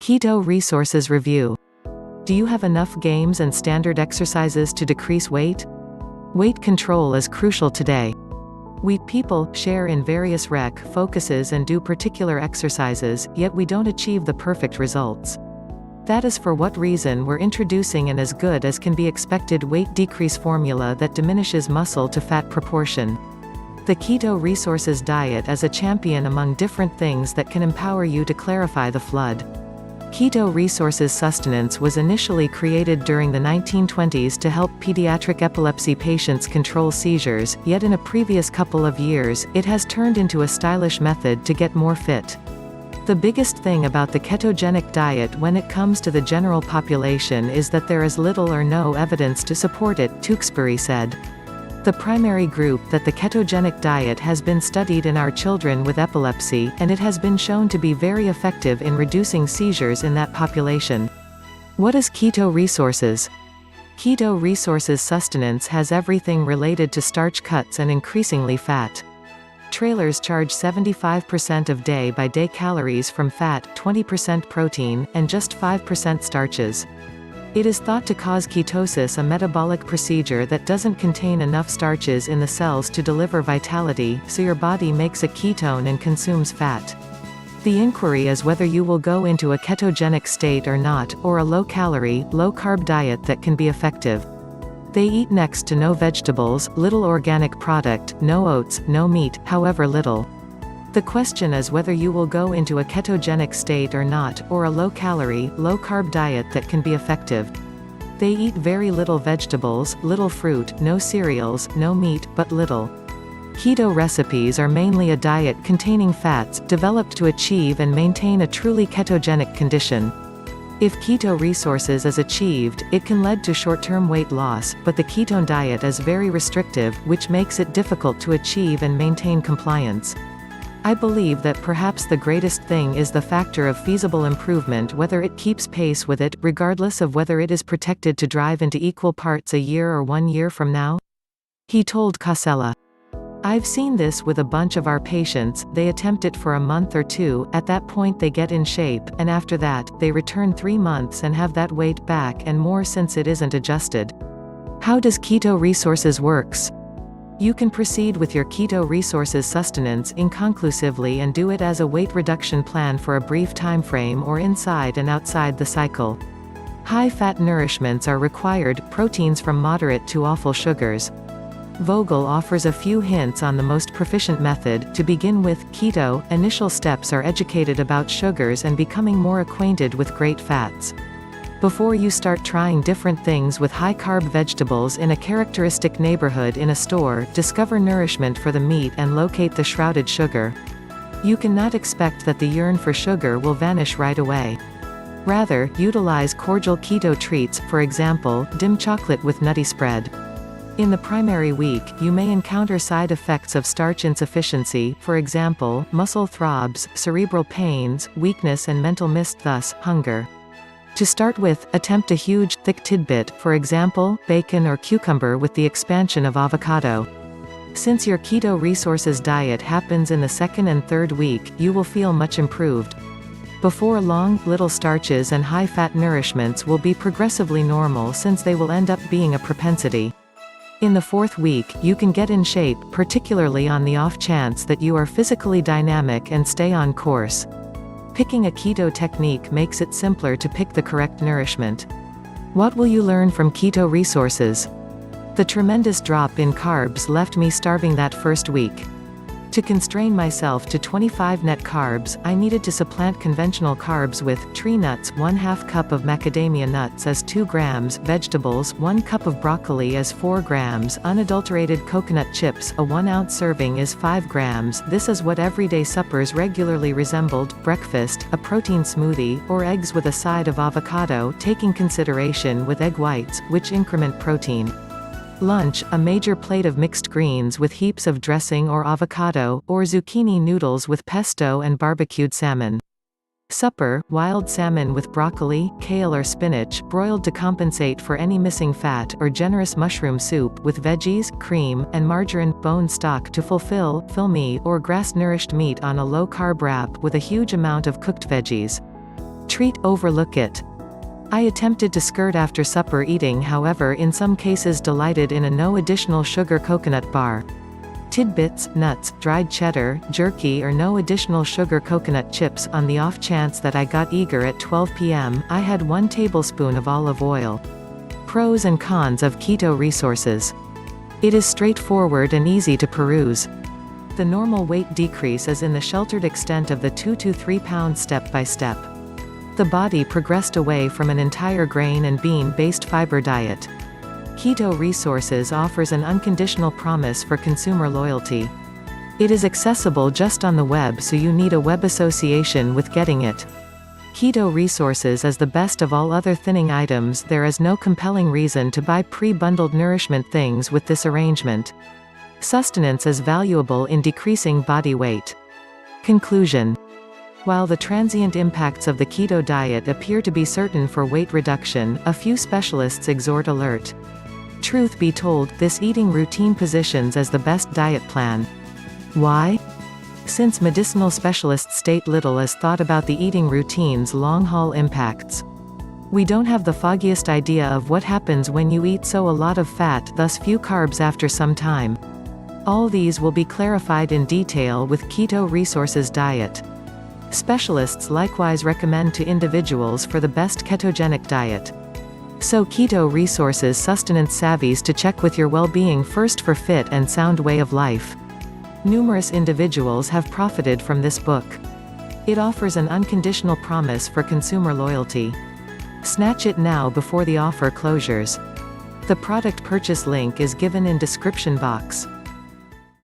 Keto Resources Review. Do you have enough games and standard exercises to decrease weight? Weight control is crucial today. We people share in various focuses and do particular exercises, yet we don't achieve the perfect results. That is for what reason we're introducing an as good as can be expected weight decrease formula that diminishes muscle to fat proportion. The Keto Resources diet is a champion among different things that can empower you to clarify the flood. Keto Resources sustenance was initially created during the 1920s to help pediatric epilepsy patients control seizures, yet in a previous couple of years, it has turned into a stylish method to get more fit. The biggest thing about the ketogenic diet when it comes to the general population is that there is little or no evidence to support it, Tewksbury said. The primary group that the ketogenic diet has been studied in are children with epilepsy, and it has been shown to be very effective in reducing seizures in that population. What is Keto Resources? Keto Resources sustenance has everything related to starch cuts and increasingly fat. Trailers charge 75% of day-by-day calories from fat, 20% protein, and just 5% starches. It is thought to cause ketosis, a metabolic procedure that doesn't contain enough starches in the cells to deliver vitality, so your body makes a ketone and consumes fat. The inquiry is whether you will go into a ketogenic state or not, or a low-calorie, low-carb diet that can be effective. They eat next to no vegetables, little organic product, no oats, no meat, however little. The question is whether you will go into a ketogenic state or not, or a low-calorie, low-carb diet that can be effective. They eat very little vegetables, little fruit, no cereals, no meat, but little. Keto recipes are mainly a diet containing fats, developed to achieve and maintain a truly ketogenic condition. If Keto Resources is achieved, it can lead to short-term weight loss, but the ketone diet is very restrictive, which makes it difficult to achieve and maintain compliance. I believe that perhaps the greatest thing is the factor of feasible improvement, whether it keeps pace with it, regardless of whether it is protected to drive into equal parts a year or 1 year from now. He told Casella. I've seen this with a bunch of our patients. They attempt it for a month or two, at that point they get in shape, and after that, they return 3 months and have that weight back and more since it isn't adjusted. How does Keto Resources works? You can proceed with your Keto Resources sustenance inconclusively and do it as a weight reduction plan for a brief time frame or inside and outside the cycle. High-fat nourishments are required, proteins from moderate to awful sugars. Vogel offers a few hints on the most proficient method. To begin with, keto, initial steps are educated about sugars and becoming more acquainted with great fats. Before you start trying different things with high-carb vegetables in a characteristic neighborhood in a store, discover nourishment for the meat and locate the shrouded sugar. You cannot expect that the yearn for sugar will vanish right away. Rather, utilize cordial keto treats, for example, dim chocolate with nutty spread. In the primary week, you may encounter side effects of starch insufficiency, for example, muscle throbs, cerebral pains, weakness and mental mist, thus, hunger. To start with, attempt a huge, thick tidbit, for example, bacon or cucumber with the expansion of avocado. Since your Keto Resources diet happens in the 2nd and 3rd week, you will feel much improved. Before long, little starches and high-fat nourishments will be progressively normal since they will end up being a propensity. In the 4th week, you can get in shape, particularly on the off chance that you are physically dynamic and stay on course. Picking a keto technique makes it simpler to pick the correct nourishment. What will you learn from Keto Resources? The tremendous drop in carbs left me starving that first week. To constrain myself to 25 net carbs, I needed to supplant conventional carbs with tree nuts, 1/2 cup of macadamia nuts as 2 grams, vegetables, 1 cup of broccoli as 4 grams, unadulterated coconut chips, a 1-ounce serving is 5 grams. This is what everyday suppers regularly resembled: breakfast, a protein smoothie, or eggs with a side of avocado, taking consideration with egg whites, which increment protein. Lunch, a major plate of mixed greens with heaps of dressing or avocado, or zucchini noodles with pesto and barbecued salmon. Supper, wild salmon with broccoli, kale or spinach, broiled to compensate for any missing fat, or generous mushroom soup, with veggies, cream, and margarine, bone stock to fulfill, filmy, or grass-nourished meat on a low-carb wrap with a huge amount of cooked veggies. Treat, overlook it. I attempted to skirt after supper eating, however in some cases delighted in a no additional sugar coconut bar. Tidbits, nuts, dried cheddar, jerky or no additional sugar coconut chips. On the off chance that I got eager at 12 p.m., I had 1 tablespoon of olive oil. Pros and cons of Keto Resources. It is straightforward and easy to peruse. The normal weight decrease is in the sheltered extent of the 2 to 3 pounds step by step. The body progressed away from an entire grain and bean-based fiber diet. Keto Resources offers an unconditional promise for consumer loyalty. It is accessible just on the web, so you need a web association with getting it. Keto Resources is the best of all other thinning items. There is no compelling reason to buy pre-bundled nourishment things with this arrangement. Sustenance is valuable in decreasing body weight. Conclusion. While the transient impacts of the keto diet appear to be certain for weight reduction, a few specialists exhort alert. Truth be told, this eating routine positions as the best diet plan. Why? Since medicinal specialists state little is thought about the eating routine's long-haul impacts. We don't have the foggiest idea of what happens when you eat so a lot of fat, thus few carbs after some time. All these will be clarified in detail with Keto Resources diet. Specialists likewise recommend to individuals for the best ketogenic diet. So Keto Resources sustenance savvies to check with your well-being first for fit and sound way of life. Numerous individuals have profited from this book. It offers an unconditional promise for consumer loyalty. Snatch it now before the offer closures. The product purchase link is given in description box.